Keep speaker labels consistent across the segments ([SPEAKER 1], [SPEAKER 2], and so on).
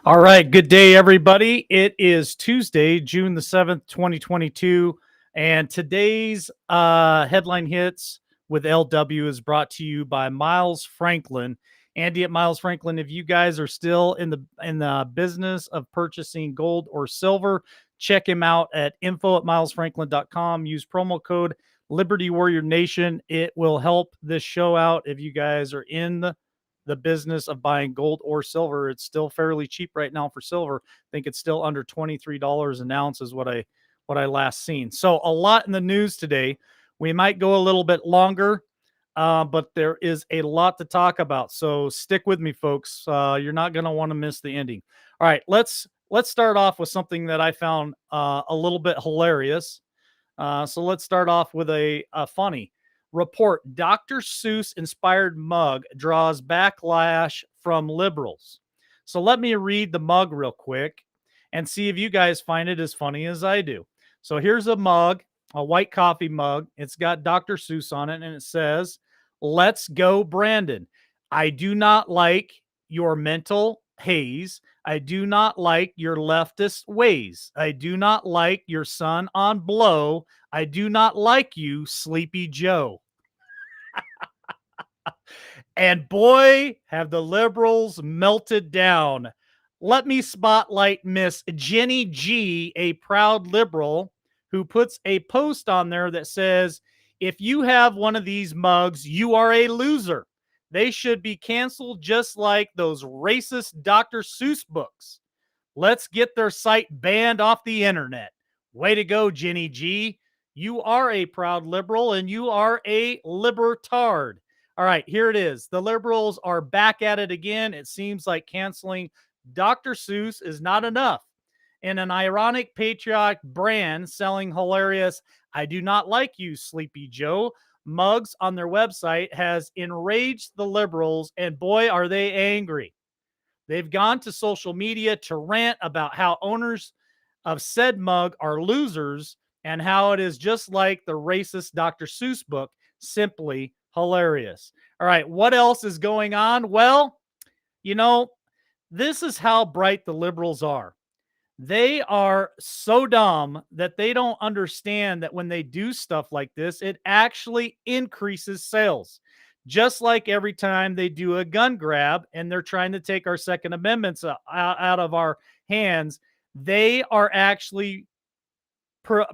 [SPEAKER 1] All right. Good day, everybody. It is Tuesday, June the 7th, 2022. And today's headline hits with LW is brought to you by Miles Franklin. Andy at Miles Franklin, if you guys are still in the business of purchasing gold or silver, check him out at info@milesfranklin.com. Use promo code Liberty Warrior Nation. It will help this show out if you guys are in the business of buying gold or silver. It's still fairly cheap right now for silver. I think it's still under $23 an ounce is what I last seen. So a lot in the news today. We might go a little bit longer, but there is a lot to talk about. So stick with me, folks. You're not going to want to miss the ending. All right, let's start off with something that I found a little bit hilarious. So let's start off with a funny report. Dr. Seuss inspired mug draws backlash from liberals. So let me read the mug real quick and see if you guys find it as funny as I do. So here's a mug, a white coffee mug. It's got Dr. Seuss on it and it says, "Let's go, Brandon. I do not like your mental haze. I do not like your leftist ways. I do not like your son on blow. I do not like you, Sleepy Joe." And boy, have the liberals melted down. Let me spotlight Miss Jenny G, a proud liberal, who puts a post on there that says, "If you have one of these mugs, you are a loser. They should be canceled just like those racist Dr. Seuss books. Let's get their site banned off the internet." Way to go, Jenny G. You are a proud liberal and you are a libertard. All right, here it is. The liberals are back at it again. It seems like canceling Dr. Seuss is not enough. In an ironic patriotic brand selling hilarious "I do not like you, Sleepy Joe" mugs on their website has enraged the liberals, and boy, are they angry. They've gone to social media to rant about how owners of said mug are losers and how it is just like the racist Dr. Seuss book, simply hilarious. All right, what else is going on? Well, you know, this is how bright the liberals are. They are so dumb that they don't understand that when they do stuff like this, it actually increases sales. Just like every time they do a gun grab and they're trying to take our Second Amendments out of our hands, they are actually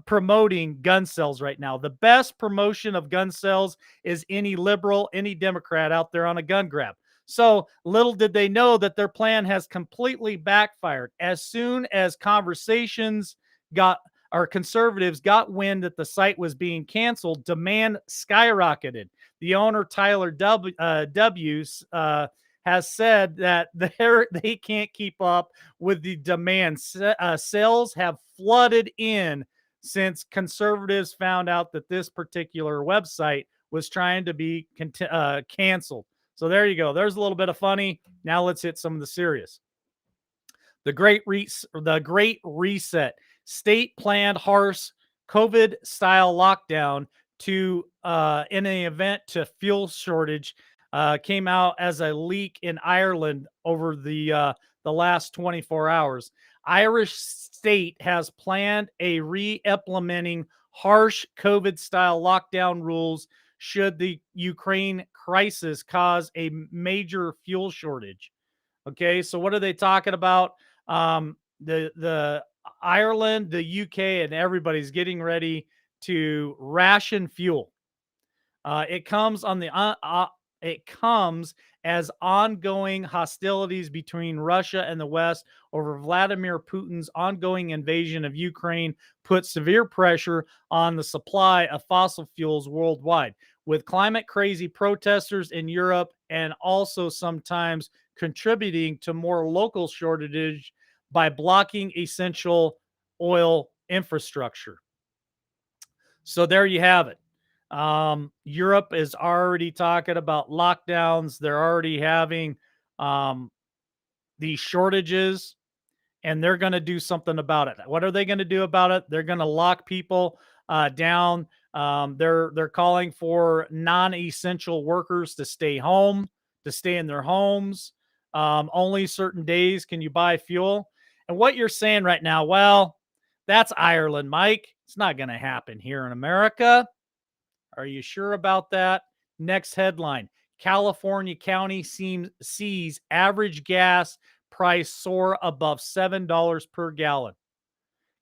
[SPEAKER 1] promoting gun sales right now. The best promotion of gun sales is any liberal, any Democrat out there on a gun grab. So little did they know that their plan has completely backfired. As soon as conversations got our conservatives got wind that the site was being canceled, demand skyrocketed. The owner, Tyler W, has said that they can't keep up with the demand. Sales have flooded in since conservatives found out that this particular website was trying to be canceled. So there you go. There's a little bit of funny. Now let's hit some of the serious. The Great Reset. State planned harsh COVID style lockdown to in an event to fuel shortage came out as a leak in Ireland over the last 24 hours. Irish state has planned a re-implementing harsh COVID style lockdown rules should the Ukraine crisis cause a major fuel shortage. Okay, so what are they talking about? The Ireland, the UK, and everybody's getting ready to ration fuel. It comes as ongoing hostilities between Russia and the West over Vladimir Putin's ongoing invasion of Ukraine put severe pressure on the supply of fossil fuels worldwide, with climate crazy protesters in Europe and also sometimes contributing to more local shortage by blocking essential oil infrastructure. So there you have it. Europe is already talking about lockdowns. They're already having um, these shortages, and they're going to do something about it. What are they going to do about it? They're going to lock people down. They're calling for non-essential workers to stay home, to stay in their homes. Only certain days can you buy fuel. And what you're saying right now, well, that's Ireland, Mike. It's not going to happen here in America. Are you sure about that? Next headline: California County sees average gas price soar above $7 per gallon.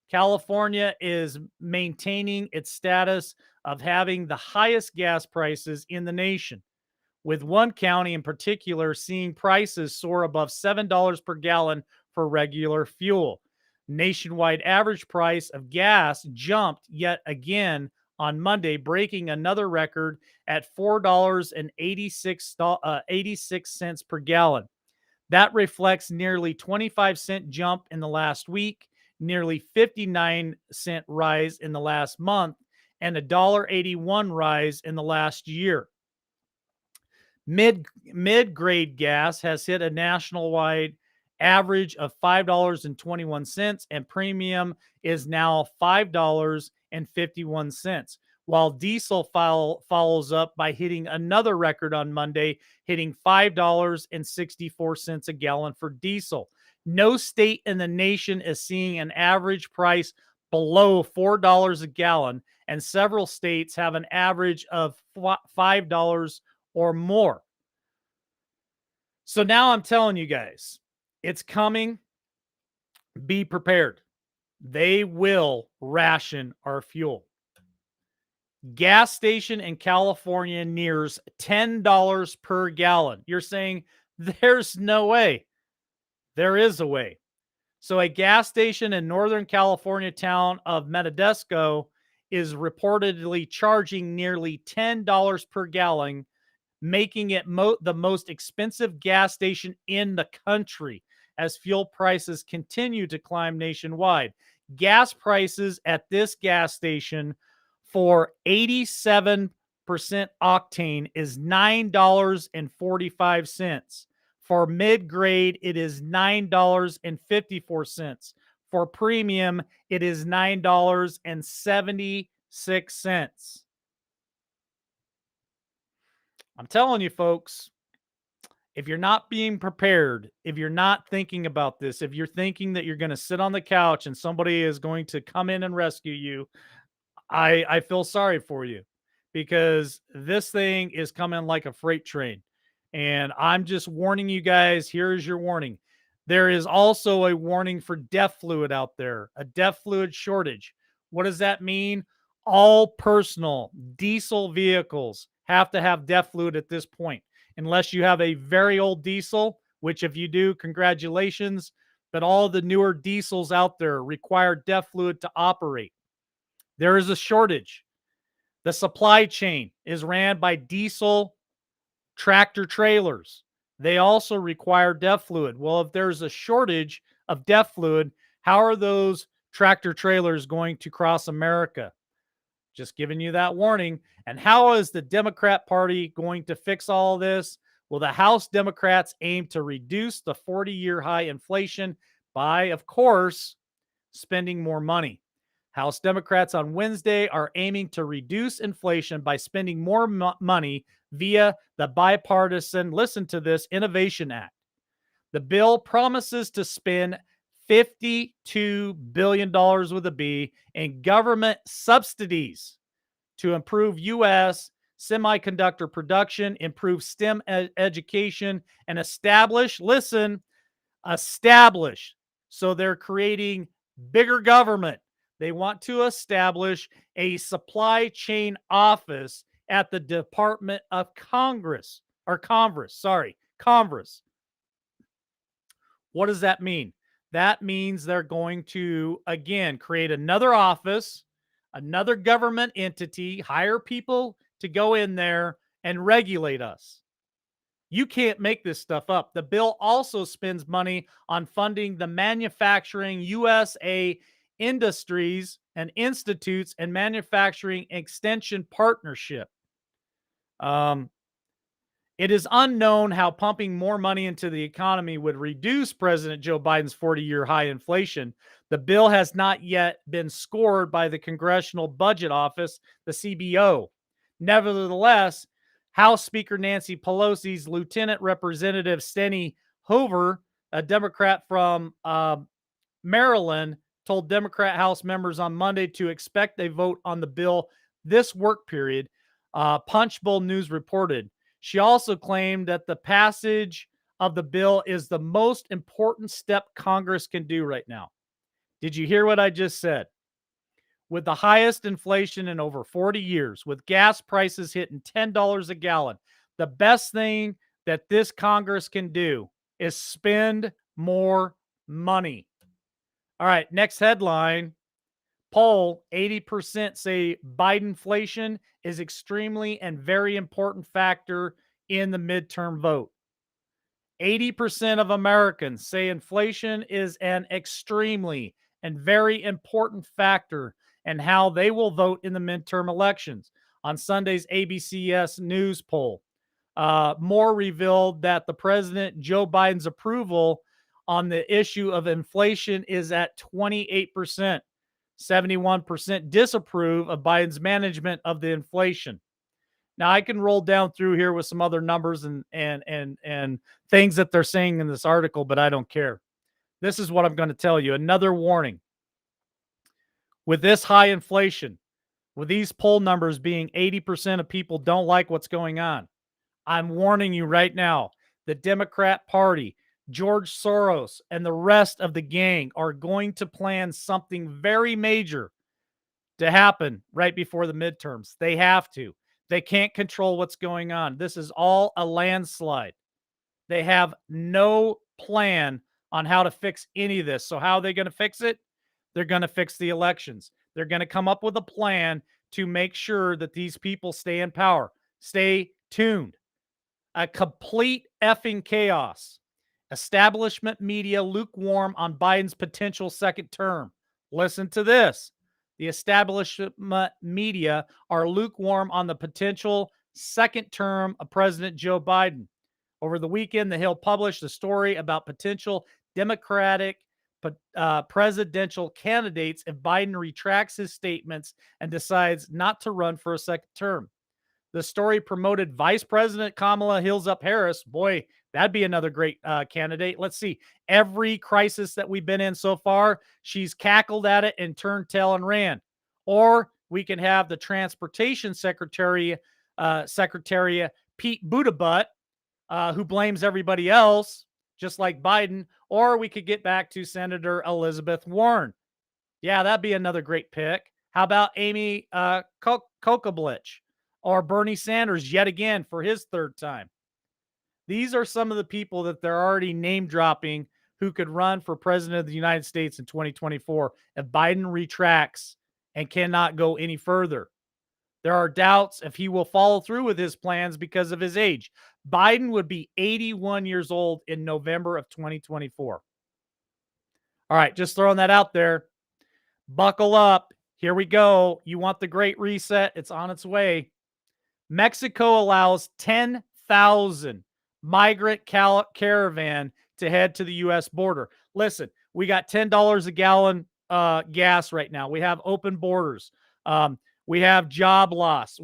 [SPEAKER 1] California is maintaining its status of having the highest gas prices in the nation, with one county in particular seeing prices soar above $7 per gallon for regular fuel. Nationwide average price of gas jumped yet again on Monday, breaking another record at $4.86 per gallon. That reflects nearly 25-cent jump in the last week, nearly 59-cent rise in the last month, and a $1.81 rise in the last year. Mid grade gas has hit a nationwide average of $5.21, and premium is now $5.51. While diesel follows up by hitting another record on Monday, hitting $5.64 a gallon for diesel. No state in the nation is seeing an average price below $4 a gallon, and several states have an average of $5 or more. So now I'm telling you guys, it's coming. Be prepared. They will ration our fuel. Gas station in California nears $10 per gallon. You're saying there's no way. There is a way. So a gas station in Northern California town of Modesto is reportedly charging nearly $10 per gallon, making it the most expensive gas station in the country as fuel prices continue to climb nationwide. Gas prices at this gas station for 87% octane is $9.45. For mid-grade, it is $9.54. For premium, it is $9.76. I'm telling you, folks, if you're not being prepared, if you're not thinking about this, if you're thinking that you're going to sit on the couch and somebody is going to come in and rescue you, I feel sorry for you, because this thing is coming like a freight train. And I'm just warning you guys. Here's your warning. There is also a warning for DEF fluid out there, a DEF fluid shortage. What does that mean? All personal diesel vehicles have to have DEF fluid at this point, unless you have a very old diesel, which if you do, congratulations. But all the newer diesels out there require DEF fluid to operate. There is a shortage. The supply chain is ran by diesel tractor trailers. They also require DEF fluid. Well, if there's a shortage of DEF fluid, how are those tractor trailers going to cross America? Just giving you that warning. And how is the Democrat Party going to fix all this? Well, the House Democrats aim to reduce the 40-year high inflation by, of course, spending more money. House Democrats on Wednesday are aiming to reduce inflation by spending more money via the bipartisan, listen to this, Innovation Act. The bill promises to spend $52 billion with a B in government subsidies to improve U.S. semiconductor production, improve STEM education, and establish. So they're creating bigger government. They want to establish a supply chain office at the Department of Congress. What does that mean? That means they're going to, again, create another office, another government entity, hire people to go in there and regulate us. You can't make this stuff up. The bill also spends money on funding the manufacturing USA industries and institutes and manufacturing extension partnership. It is unknown how pumping more money into the economy would reduce President Joe Biden's 40-year high inflation. The bill has not yet been scored by the Congressional Budget Office, the CBO. Nevertheless, House Speaker Nancy Pelosi's Lieutenant Representative Steny Hoover, a Democrat from Maryland, told Democrat House members on Monday to expect a vote on the bill this work period, Punchbowl News reported. She also claimed that the passage of the bill is the most important step Congress can do right now. Did you hear what I just said? With the highest inflation in over 40 years, with gas prices hitting $10 a gallon, the best thing that this Congress can do is spend more money. All right, next headline. Poll 80% say Bidenflation is extremely and very important factor in the midterm vote. 80% of Americans say inflation is an extremely and very important factor in how they will vote in the midterm elections. On Sunday's ABCS News poll, Moore revealed that the President Joe Biden's approval on the issue of inflation is at 28%. 71% disapprove of Biden's management of the inflation. Now I can roll down through here with some other numbers and things that they're saying in this article, but I don't care. This is what I'm going to tell you. Another warning. With this high inflation, with these poll numbers being 80% of people don't like what's going on, I'm warning you right now. The Democrat Party, George Soros, and the rest of the gang are going to plan something very major to happen right before the midterms. They have to. They can't control what's going on. This is all a landslide. They have no plan on how to fix any of this. So, how are they going to fix it? They're going to fix the elections. They're going to come up with a plan to make sure that these people stay in power. Stay tuned. A complete effing chaos. Establishment media lukewarm on Biden's potential second term. Listen to this. The establishment media are lukewarm on the potential second term of President Joe Biden. Over the weekend, The Hill published a story about potential Democratic presidential candidates if Biden retracts his statements and decides not to run for a second term. The story promoted Vice President Kamala Harris. Boy, that'd be another great candidate. Let's see. Every crisis that we've been in so far, she's cackled at it and turned tail and ran. Or we can have the Transportation Secretary Pete Buttigieg, who blames everybody else, just like Biden. Or we could get back to Senator Elizabeth Warren. Yeah, that'd be another great pick. How about Amy Kokoblich? Or Bernie Sanders yet again for his third time. These are some of the people that they're already name dropping who could run for president of the United States in 2024 if Biden retracts and cannot go any further. There are doubts if he will follow through with his plans because of his age. Biden would be 81 years old in November of 2024. All right, just throwing that out there. Buckle up. Here we go. You want the Great Reset? It's on its way. Mexico allows 10,000 migrant caravan to head to the U.S. border. Listen, we got $10 a gallon gas right now. We have open borders. We have job loss.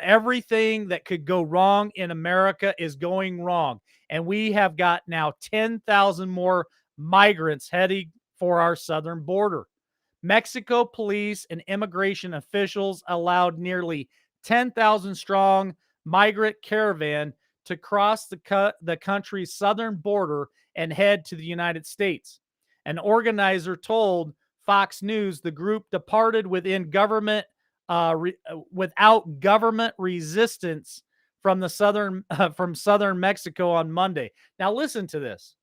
[SPEAKER 1] Everything that could go wrong in America is going wrong. And we have got now 10,000 more migrants heading for our southern border. Mexico police and immigration officials allowed nearly 10,000 strong migrant caravan to cross the country's southern border and head to the United States. An organizer told Fox News the group departed without government resistance from southern Mexico on Monday. Now listen to this.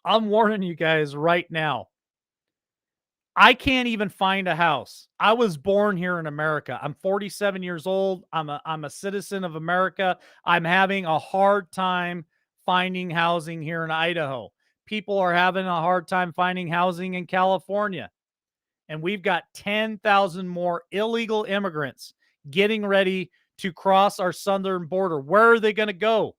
[SPEAKER 1] I'm warning you guys right now. I can't even find a house. I was born here in America. I'm 47 years old. I'm a citizen of America. I'm having a hard time finding housing here in Idaho. People are having a hard time finding housing in California. And we've got 10,000 more illegal immigrants getting ready to cross our southern border. Where are they going to go?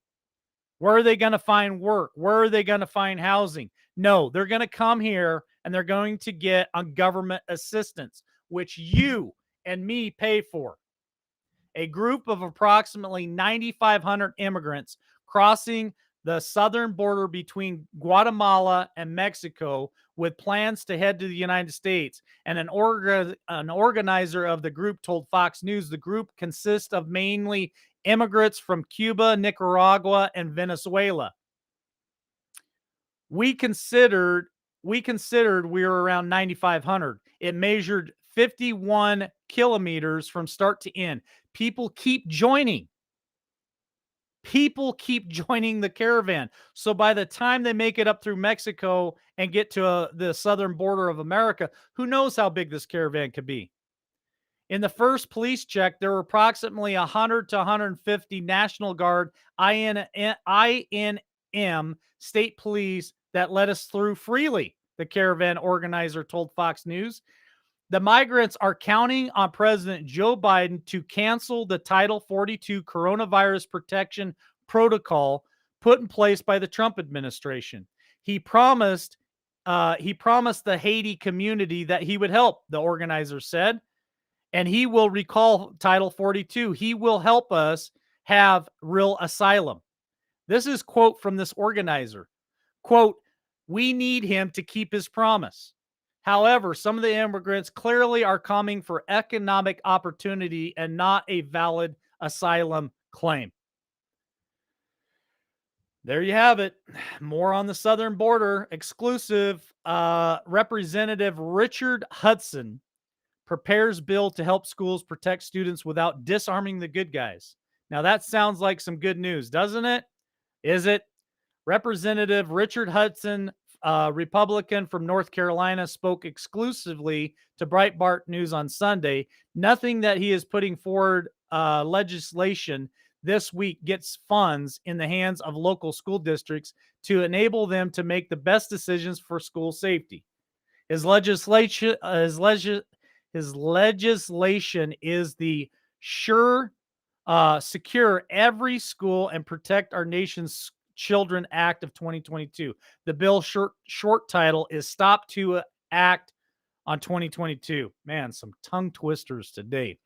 [SPEAKER 1] Where are they going to find work? Where are they going to find housing? No, they're going to come here and they're going to get on government assistance, which you and me pay for. A group of approximately 9,500 immigrants crossing the southern border between Guatemala and Mexico with plans to head to the United States. And an organizer of the group told Fox News the group consists of mainly immigrants from Cuba, Nicaragua, and Venezuela. We considered we were around 9,500. It measured 51 kilometers from start to end. People keep joining. People keep joining the caravan. So by the time they make it up through Mexico and get to the southern border of America, who knows how big this caravan could be? In the first police check, there were approximately 100 to 150 National Guard INM state police that let us through freely, the caravan organizer told Fox News. The migrants are counting on President Joe Biden to cancel the Title 42 coronavirus protection protocol put in place by the Trump administration. He promised the Haiti community that he would help, the organizer said, and he will recall Title 42. He will help us have real asylum. This is quote from this organizer. Quote, we need him to keep his promise. However, some of the immigrants clearly are coming for economic opportunity and not a valid asylum claim. There you have it. More on the southern border. Exclusive. Representative Richard Hudson prepares bill to help schools protect students without disarming the good guys. Now that sounds like some good news, doesn't it? Is it? Representative Richard Hudson, Republican from North Carolina, spoke exclusively to Breitbart News on Sunday. Nothing that he is putting forward legislation this week gets funds in the hands of local school districts to enable them to make the best decisions for school safety. His legislation, his legislation is the secure every school and protect our nation's Children Act of 2022. The bill short title is Stop to Act on 2022. Man, some tongue twisters today.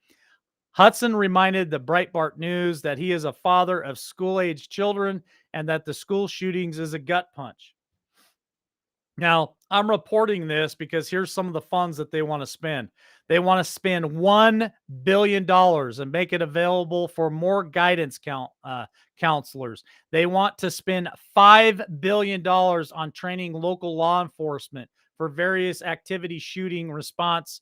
[SPEAKER 1] Hudson reminded the Breitbart News that he is a father of school-aged children and that the school shootings is a gut punch. Now, I'm reporting this because here's some of the funds that they want to spend. They want to spend $1 billion and make it available for more guidance counselors. They want to spend $5 billion on training local law enforcement for various activity shooting response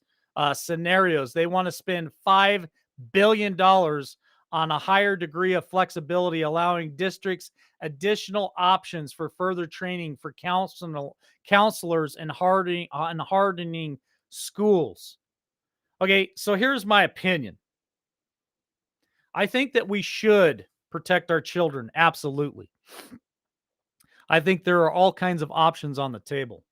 [SPEAKER 1] scenarios. They want to spend $5 billion on a higher degree of flexibility, allowing districts additional options for further training for counselors and hardening schools. Okay, so here's my opinion. I think that we should protect our children, absolutely. I think there are all kinds of options on the table.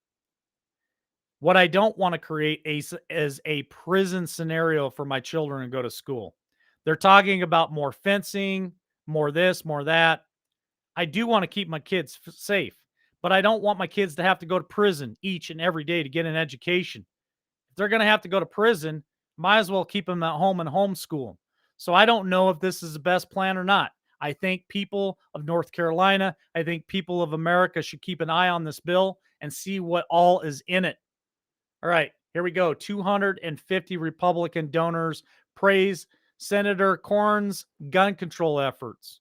[SPEAKER 1] What I don't want to create is a prison scenario for my children to go to school. They're talking about more fencing, more this, more that. I do want to keep my kids safe, but I don't want my kids to have to go to prison each and every day to get an education. If they're going to have to go to prison, might as well keep them at home and homeschool them. So I don't know if this is the best plan or not. I think people of North Carolina, I think people of America should keep an eye on this bill and see what all is in it. All right, here we go. 250 Republican donors praise Senator Cornyn's gun control efforts.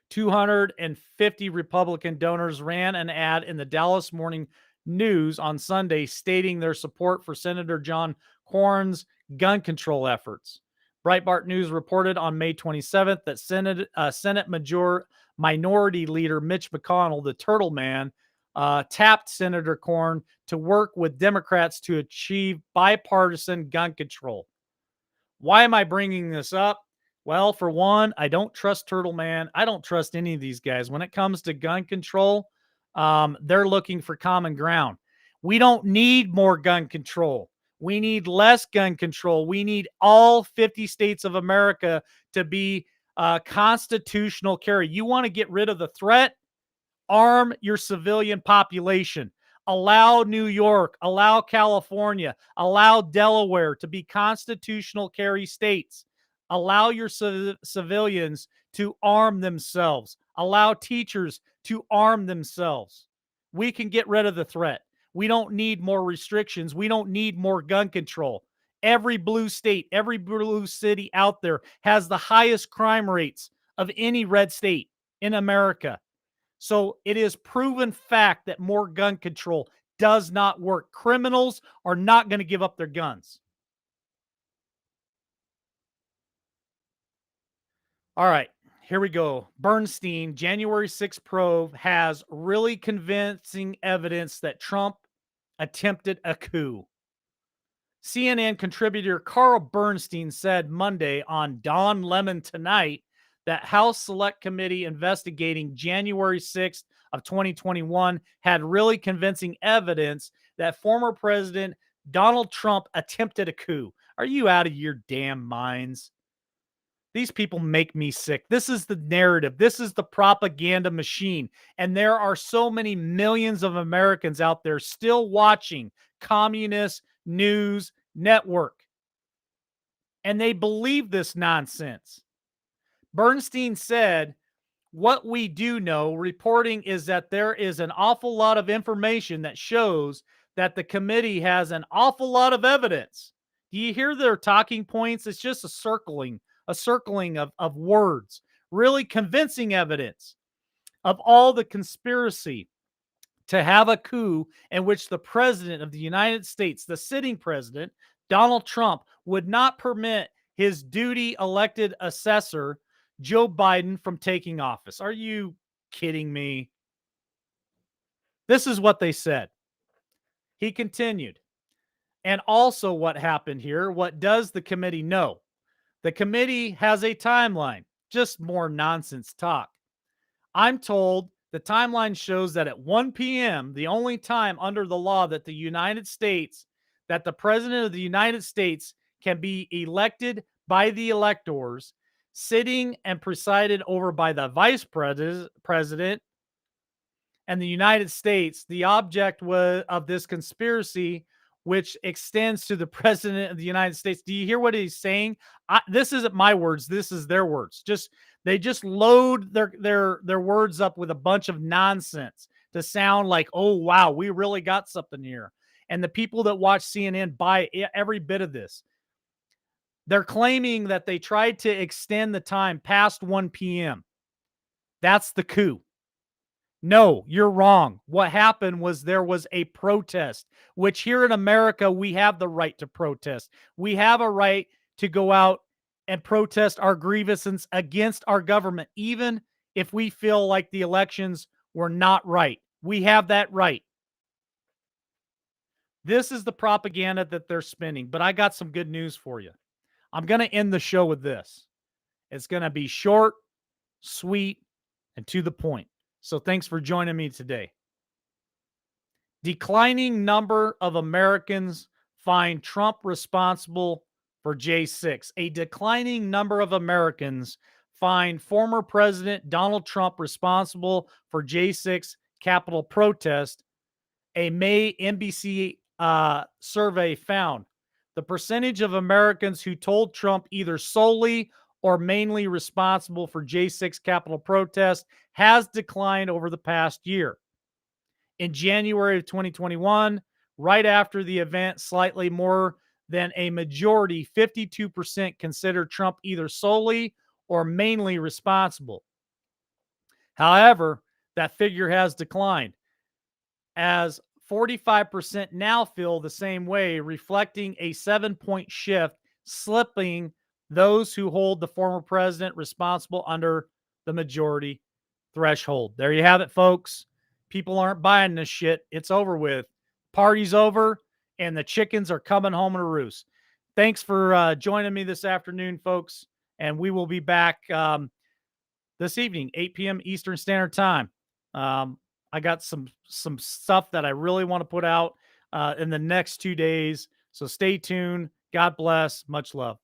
[SPEAKER 1] 250 Republican donors ran an ad in the Dallas Morning News on Sunday stating their support for Senator John Cornyn's gun control efforts. Breitbart News reported on May 27th that Senate Minority Leader Mitch McConnell, the Turtle Man, tapped Senator Cornyn to work with Democrats to achieve bipartisan gun control. Why am I bringing this up? Well, for one, I don't trust Turtle Man. I don't trust any of these guys. When it comes to gun control, they're looking for common ground. We don't need more gun control. We need less gun control. We need all 50 states of America to be constitutional carry. You want to get rid of the threat? Arm your civilian population. Allow New York, allow California, allow Delaware to be constitutional carry states. Allow your civilians to arm themselves. Allow teachers to arm themselves. We can get rid of the threat. We don't need more restrictions. We don't need more gun control. Every blue state, every blue city out there has the highest crime rates of any red state in America. So it is proven fact that more gun control does not work. Criminals are not going to give up their guns. All right, here we go. Bernstein, January 6th probe has really convincing evidence that Trump attempted a coup. CNN contributor Carl Bernstein said Monday on Don Lemon Tonight that House Select Committee investigating January 6th of 2021 had really convincing evidence that former President Donald Trump attempted a coup. Are you out of your damn minds? These people make me sick. This is the narrative. This is the propaganda machine. And there are so many millions of Americans out there still watching communist news network. And they believe this nonsense. Bernstein said, what we do know, reporting is that there is an awful lot of information that shows that the committee has an awful lot of evidence. Do you hear their talking points? It's just a circling of words, really convincing evidence of all the conspiracy to have a coup in which the president of the United States, the sitting president, Donald Trump, would not permit his duty elected assessor, Joe Biden, from taking office. Are you kidding me? This is what they said. He continued. And also, what happened here? What does the committee know? The committee has a timeline, just more nonsense talk. I'm told the timeline shows that at 1 p.m., the only time under the law that the president of the United States can be elected by the electors, sitting and presided over by the vice president and the United States, the object of this conspiracy, which extends to the president of the United States. Do you hear what he's saying? This isn't my words. This is their words. They just load their words up with a bunch of nonsense to sound like, oh, wow, we really got something here. And the people that watch CNN buy every bit of this. They're claiming that they tried to extend the time past 1 p.m. That's the coup. No, you're wrong. What happened was there was a protest, which here in America, we have the right to protest. We have a right to go out and protest our grievances against our government, even if we feel like the elections were not right. We have that right. This is the propaganda that they're spinning, but I got some good news for you. I'm going to end the show with this. It's going to be short, sweet, and to the point. So thanks for joining me today. Declining number of Americans find Trump responsible for J6. A declining number of Americans find former President Donald Trump responsible for J6 Capitol protest. A May NBC survey found the percentage of Americans who told Trump either solely or mainly responsible for J6 Capitol protest has declined over the past year. In January of 2021, right after the event, slightly more than a majority, 52%, considered Trump either solely or mainly responsible. However, that figure has declined, as 45% now feel the same way, reflecting a 7-point shift, slipping those who hold the former president responsible under the majority threshold. There you have it, folks. People aren't buying this shit. It's over with. Party's over, and the chickens are coming home to roost. Thanks for joining me this afternoon, folks, and we will be back this evening, 8 p.m. Eastern Standard Time. I got some stuff that I really want to put out in the next 2 days, so stay tuned. God bless. Much love.